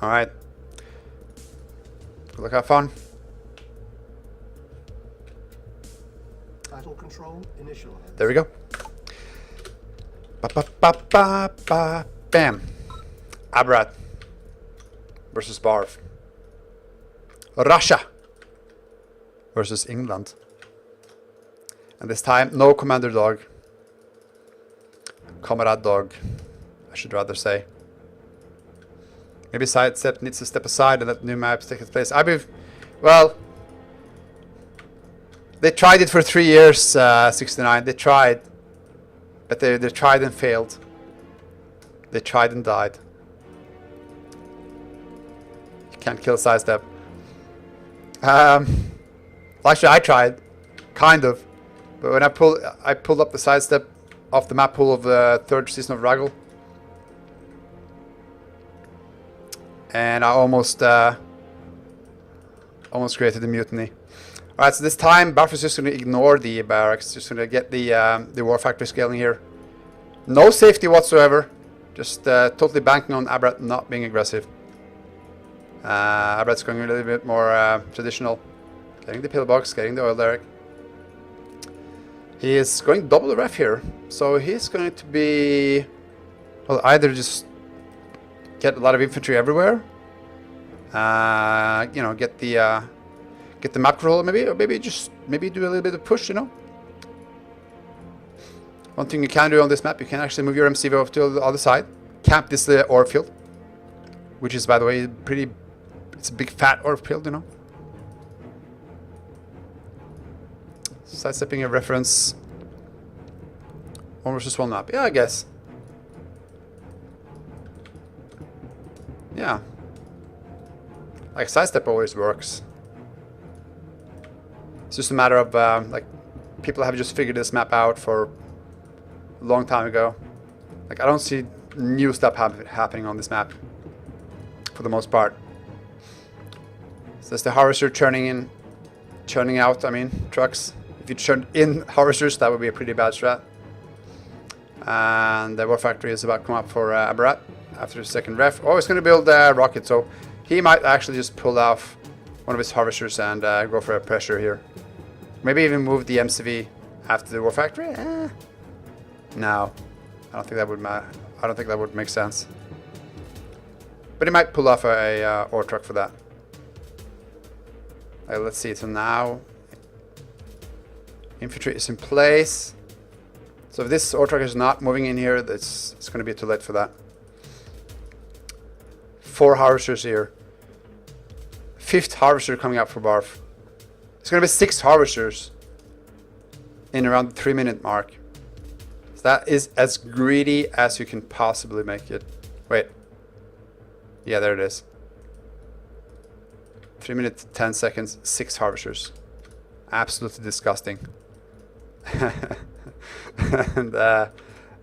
Alright. Look, have fun. Battle control initialized. There we go. Ba ba ba ba ba. Bam. Abarrat versus Barf. Russia versus England. And this time, no commander dog. Comrade dog, I should rather say. Maybe sidestep needs to step aside and let new maps take its place. Well, they tried it for 3 years, 69. They tried, but they tried and failed. They tried and died. You can't kill sidestep. Well, actually, I tried, kind of, but when I pulled up the sidestep off the map pool of the 3rd season of Raggle, and I almost created a mutiny. All right, so this time Barf is just going to ignore the barracks, just going to get the war factory scaling here. No safety whatsoever, just totally banking on Abarrat not being aggressive. Abarrat's going a little bit more traditional, getting the pillbox, getting the oil derrick. He is going double the ref here, so he's going to be, well, either just get a lot of infantry everywhere, you know, get the map control, maybe, or maybe do a little bit of push, you know. One thing you can do on this map, you can actually move your MCV over to the other side, camp this ore field, which is, by the way, it's a big fat ore field, you know. Sidestepping a reference. 1 versus 1 map. Yeah, I guess. Yeah. Like, sidestep always works. It's just a matter of, like, people have just figured this map out for a long time ago. Like, I don't see new stuff happening on this map, for the most part. So there's the harvester churning out, I mean, trucks. If you turned in harvesters, that would be a pretty bad strat. And the war factory is about to come up for Abarrat after the second ref. Oh, he's going to build a rocket, so he might actually just pull off one of his harvesters and go for a pressure here. Maybe even move the MCV after the war factory. No, I don't think that would I don't think that would make sense. But he might pull off a ore truck for that. Let's see. So now infantry is in place. So if this ore truck is not moving in here, it's going to be too late for that. 4 harvesters here. 5th harvester coming up for Barf. It's going to be 6 harvesters in around the 3-minute mark. So that is as greedy as you can possibly make it. Wait. Yeah, there it is. 3 minutes, 10 seconds, 6 harvesters. Absolutely disgusting. and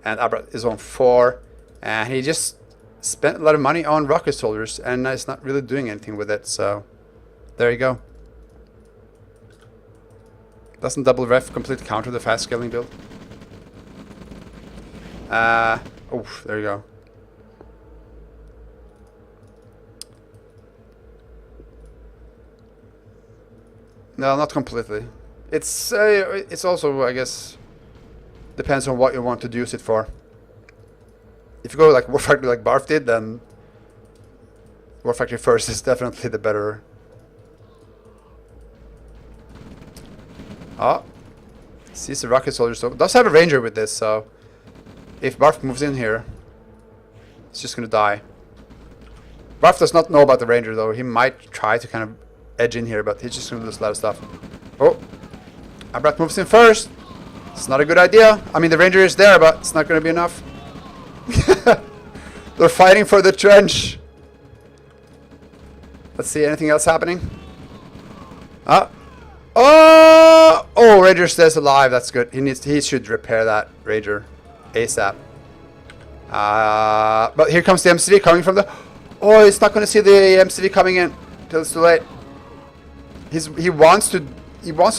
Abarrat is on 4, and he just spent a lot of money on rocket soldiers, and is not really doing anything with it. So there you go. Doesn't double ref completely counter the fast scaling build? Oh, there you go. No, not completely. It's also, I guess, depends on what you want to use it for. If you go like War Factory like Barf did, then War Factory first is definitely the better. Oh, sees the rocket soldier, so does have a ranger with this, so if Barf moves in here, it's just gonna die. Barf does not know about the ranger though. He might try to kind of edge in here, but he's just gonna lose a lot of stuff. Oh, Abarrat moves in first. It's not a good idea. I mean, the ranger is there, but it's not gonna be enough. They're fighting for the trench. Let's see, anything else happening? Oh, ranger stays alive. That's good. He should repair that ranger ASAP. But here comes the MCV coming from the. Oh, he's not going to see the MCV coming in till it's too late. He wants to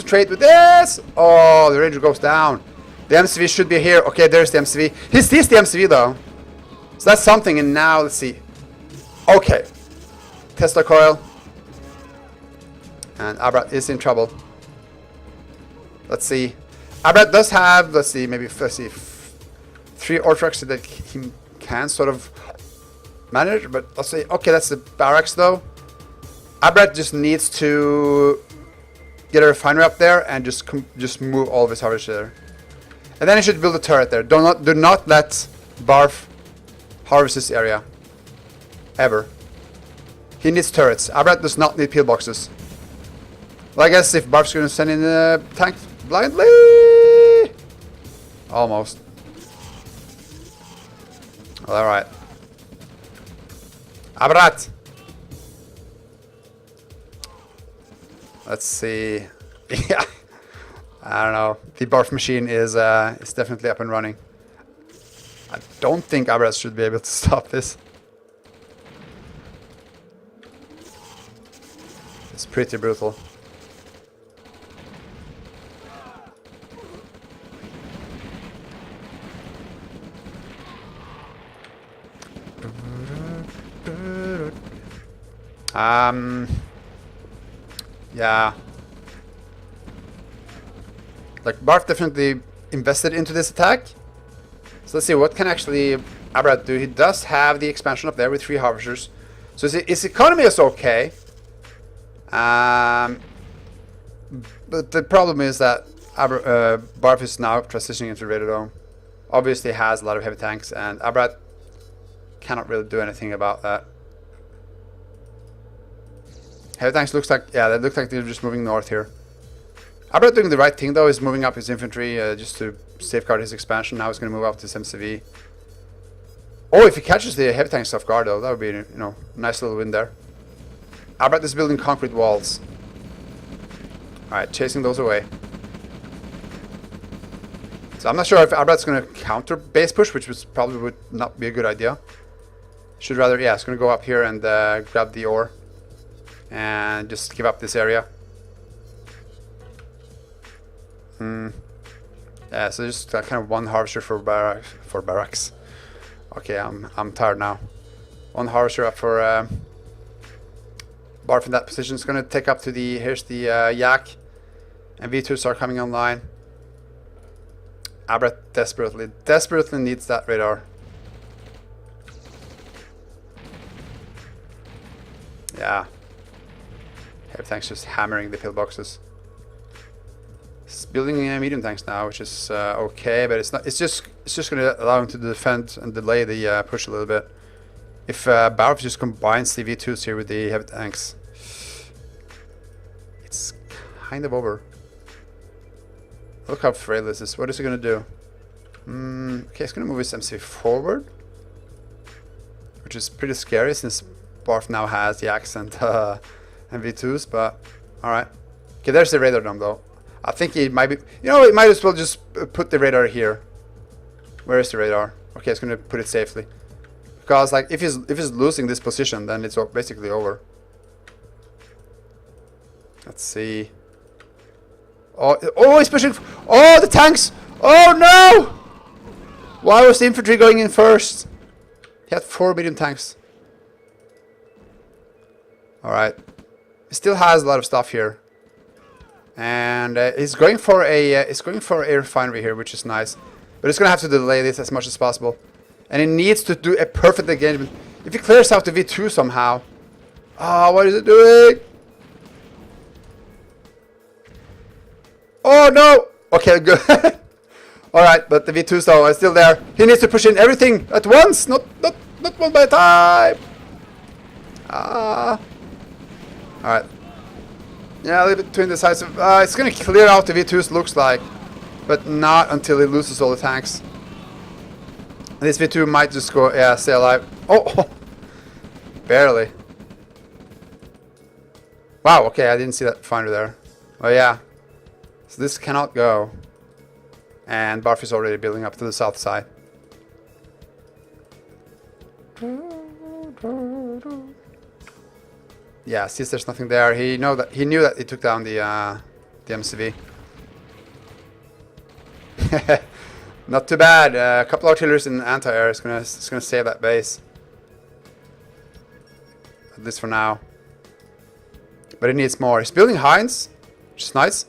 trade with this. Oh, the ranger goes down. The MCV should be here. Okay, there's the MCV. He sees the MCV though, so that's something. And now let's see. Okay, Tesla coil. And Abarrat is in trouble. Let's see. Abarrat does have, let's see, 3 ore trucks that he can sort of manage. But let's see. Okay, that's the barracks though. Abarrat just needs to get a refinery up there and just move all of his harvesters there. And then he should build a turret there. Do not let Barf harvest this area. Ever. He needs turrets. Abarrat does not need pillboxes. Well, I guess if Barf's going to send in a tank blindly. Almost. Alright. Abarrat. Let's see. Yeah. I don't know. The Barf machine is definitely up and running. I don't think Abarrat should be able to stop this. It's pretty brutal. Yeah. Like, Barf definitely invested into this attack. So let's see, what can actually Abarrat do? He does have the expansion up there with 3 harvesters. So his economy is okay. But the problem is that Barf is now transitioning into Radar. Obviously has a lot of heavy tanks, and Abarrat cannot really do anything about that. Heavy tanks looks like, yeah, they look like they're just moving north here. Abarrat doing the right thing though, is moving up his infantry just to safeguard his expansion. Now he's going to move up to his MCV. Oh, if he catches the heavy tanks off guard though, that would be, you know, nice little win there. Abarrat is building concrete walls. Alright, chasing those away. So I'm not sure if Abarrat's going to counter base push, which probably would not be a good idea. Should rather, yeah, it's going to go up here and grab the ore. And just give up this area. Yeah, so just kind of 1 harvester for barracks. Okay, I'm tired now. 1 harvester up for Barf in that position. It's going to take up to the, here's the Yak. And V2s are coming online. Abarrat desperately needs that radar. Yeah. Heavy tanks just hammering the pillboxes. It's building medium tanks now, which is okay, but it's not. It's just going to allow him to defend and delay the push a little bit. If Barf just combines the V2s here with the heavy tanks, it's kind of over. Look how frail this is. What is he going to do? Okay, he's going to move his MC forward, which is pretty scary since Barf now has the Yaks and V2s, but alright. Okay, there's the radar dome though. I think it might be, you know, it might as well just put the radar here. Where is the radar? Okay, it's gonna put it safely. Because like if he's losing this position, then it's basically over. Let's see. Oh, he's pushing. Oh, the tanks! Oh no! Why was the infantry going in first? He had 4 medium tanks. Alright. He still has a lot of stuff here. And he's going for a refinery here, which is nice. But he's gonna have to delay this as much as possible. And he needs to do a perfect engagement. If he clears out the V2 somehow. Oh, what is it doing? Oh no! Okay, good. Alright, but the V2s though are still there. He needs to push in everything at once, not one by a time. Alright. Yeah, a little bit between the sides of... it's gonna clear out the V2s, looks like. But not until he loses all the tanks. This V2 might just go... Yeah, stay alive. Oh! Barely. Wow, okay, I didn't see that finder there. Oh yeah. So this cannot go. And Barf is already building up to the south side. Yeah, since there's nothing there, he knew that he took down the MCV. Not too bad. A couple artilleries in anti-air is gonna save that base. at least for now. But it needs more. He's building Heinz, which is nice.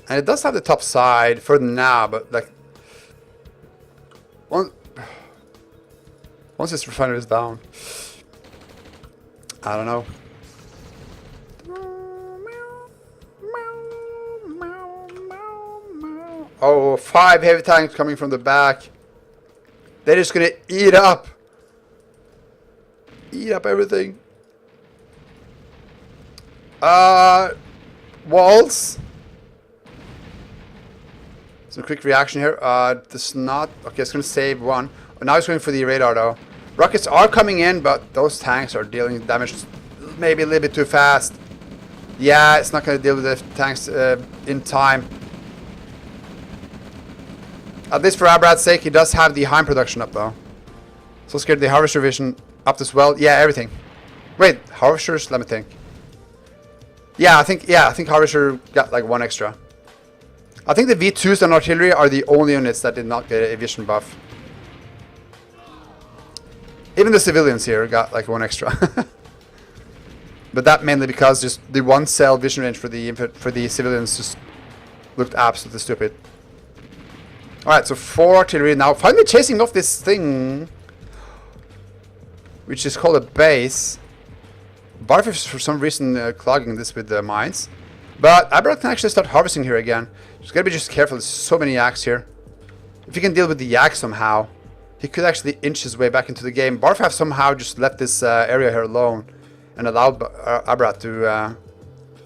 And it does have the top side for now, but like once this refinery is down, I don't know. Oh, 5 heavy tanks coming from the back. They're just gonna eat up everything. Walls. Some quick reaction here. This not okay. It's gonna save one. Now it's going for the radar though. Rockets are coming in, but those tanks are dealing damage maybe a little bit too fast. Yeah, it's not gonna deal with the tanks in time. At least for Abarrat's sake, he does have the Heim production up though. SoScared the Harvester Vision up as well. Yeah, everything. Wait, Harvesters? Let me think. Yeah, I think Harvester got like 1 extra. I think the V2s and artillery are the only units that did not get a vision buff. Even the civilians here got like 1 extra. But that mainly because just the 1 cell vision range for the civilians just looked absolutely stupid. Alright, so 4 artillery now. Finally chasing off this thing, which is called a base. Barf is for some reason clogging this with the mines. But Abarrat can actually start harvesting here again. Just gotta be just careful, there's so many yaks here. If he can deal with the yak somehow, he could actually inch his way back into the game. Barf have somehow just left this area here alone and allowed Abarrat to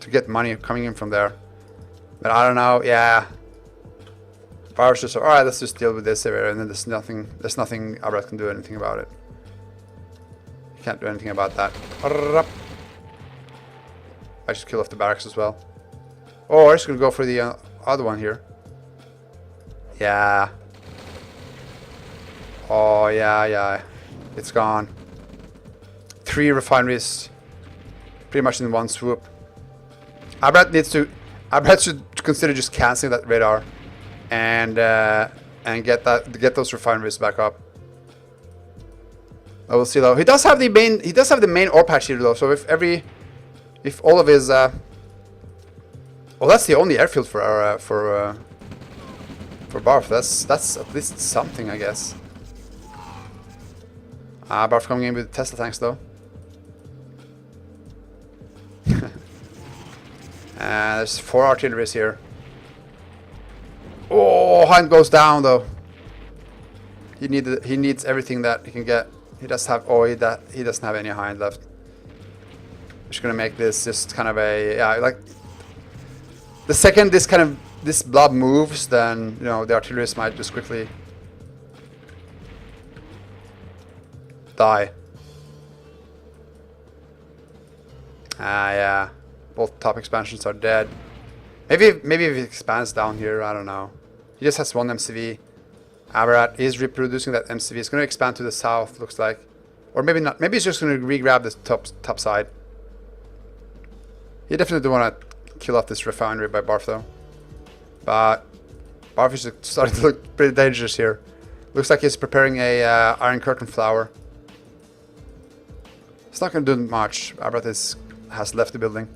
get money coming in from there. But I don't know, yeah. Barf's just alright, let's just deal with this area, and then there's nothing Abarrat can do anything about it. He can't do anything about that. I should kill off the barracks as well. Oh, I'm just gonna go for the other one here. Yeah. Oh, yeah. It's gone. 3 refineries. Pretty much in 1 swoop. Abarrat should consider just canceling that radar. And get those refineries back up. I will see though. He does have the main ore patch here though, so if all of his well, that's the only airfield for our for Barf. That's at least something, I guess. Barf coming in with Tesla tanks though. There's 4 artilleries here. Oh, Hind goes down though. He needs everything that he can get. He does have he doesn't have any Hind left. Just gonna make this just kind of a like the second this blob moves, then you know the artillerists might just quickly die. Yeah. Both top expansions are dead. Maybe if he expands down here, I don't know. He just has 1 MCV. Abarrat is reproducing that MCV. It's going to expand to the south, looks like. Or maybe not. Maybe he's just going to re-grab this top side. He definitely don't want to kill off this refinery by Barf though. But Barf is starting to look pretty dangerous here. Looks like he's preparing a Iron Curtain flower. It's not going to do much. Abarrat has left the building.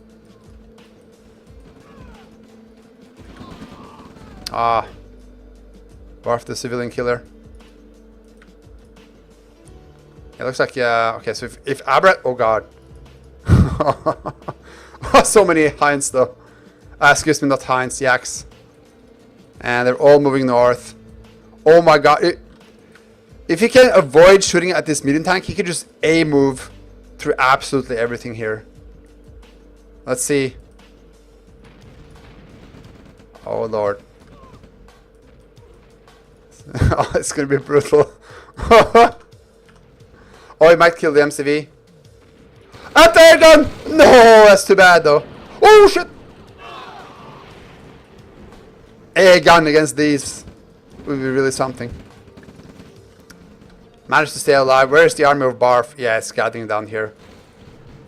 Barf the civilian killer. It looks like, yeah, okay, so if Abarrat, oh god. So many Hinds though. Excuse me, not Hinds, yaks. And they're all moving north. Oh my god. If he can avoid shooting at this medium tank, he could just A-move through absolutely everything here. Let's see. Oh lord. Oh, it's gonna be brutal. Oh, he might kill the MCV. Anti-air gun! No, that's too bad though. Oh shit! A gun against these would be really something. Managed to stay alive. Where is the army of Barf? Yeah, it's gathering down here.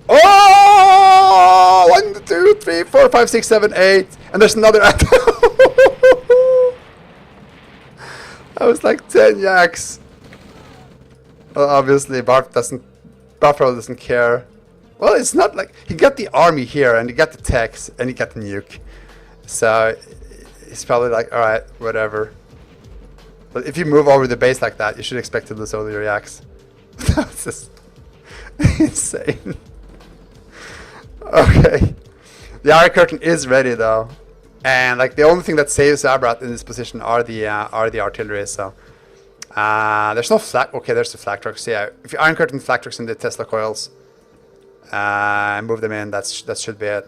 Oh! 1, 2, 3, 4, 5, 6, 7, 8. And there's another. That was like 10 yaks. Well, obviously, Barf probably doesn't care. Well, it's not like he got the army here, and he got the techs, and he got the nuke. So he's probably like, all right, whatever. But if you move over the base like that, you should expect to lose all your yaks. That's just insane. Okay, the Iron Curtain is ready though, and like the only thing that saves Abarrat in this position are the artillery. So there's no flak. Okay, there's the flak trucks. Yeah, if you Iron Curtain flak trucks in the Tesla coils, move them in. That should be it.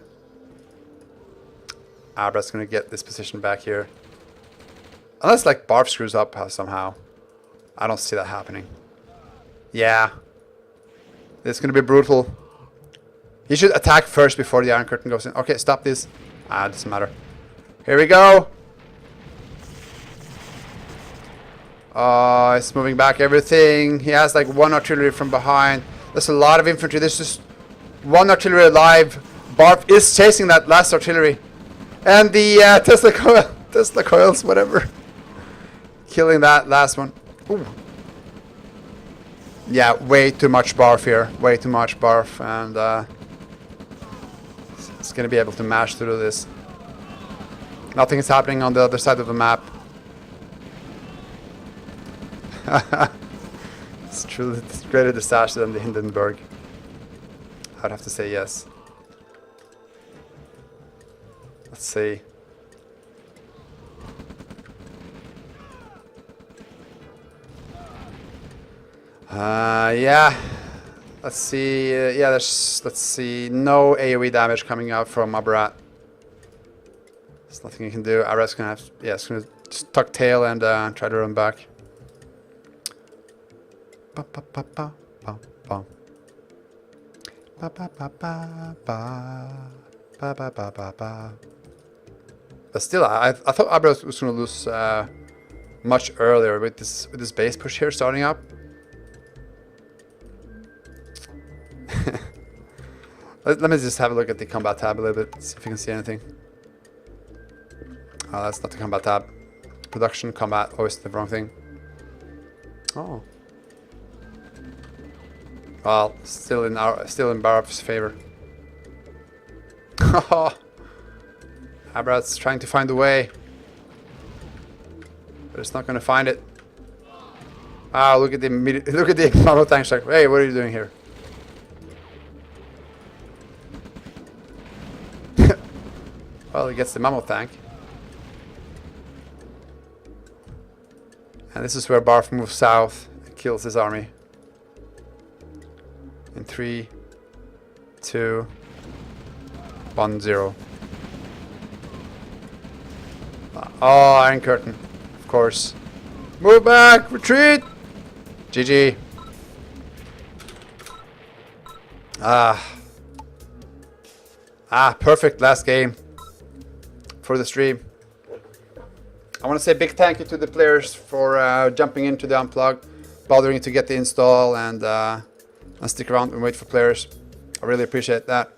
Abarrat's gonna get this position back here, unless like Barf screws up somehow. I don't see that happening. Yeah, it's gonna be brutal. He should attack first before the Iron Curtain goes in. Okay, stop this. Doesn't matter. Here we go. It's moving back everything. He has like one artillery from behind. There's a lot of infantry. There's just one artillery alive. Barf is chasing that last artillery. And the Tesla coils, whatever. Killing that last one. Ooh. Yeah, way too much Barf here. Way too much Barf. And it's going to be able to mash through this. Nothing is happening on the other side of the map. It's truly greater disaster than the Hindenburg. I'd have to say yes. Let's see. Yeah. Let's see. Yeah, let's see. No AoE damage coming out from Abarrat. There's nothing you can do. Abarrat's gonna have. Yeah, it's gonna just tuck tail and try to run back. Ba ba ba ba ba ba. Ba ba ba ba ba. Ba ba ba ba ba. But still, I thought Abarrat was gonna lose much earlier with this base push here starting up. Let me just have a look at the combat tab a little bit, see if you can see anything. Oh, that's not the combat tab. Production, combat, always the wrong thing. Oh. Well, still in Barf's favor. Abarrat's trying to find a way, but it's not going to find it. Ah, look at the Mammo tank strike. Hey, what are you doing here? Well, he gets the Mammo tank. And this is where Barf moves south and kills his army. In 3, 2, 1, 0. Oh, Iron Curtain. Of course. Move back! Retreat! GG. Perfect last game for the stream. I want to say big thank you to the players for jumping into the Unplugged, bothering to get the install and stick around and wait for players. I really appreciate that.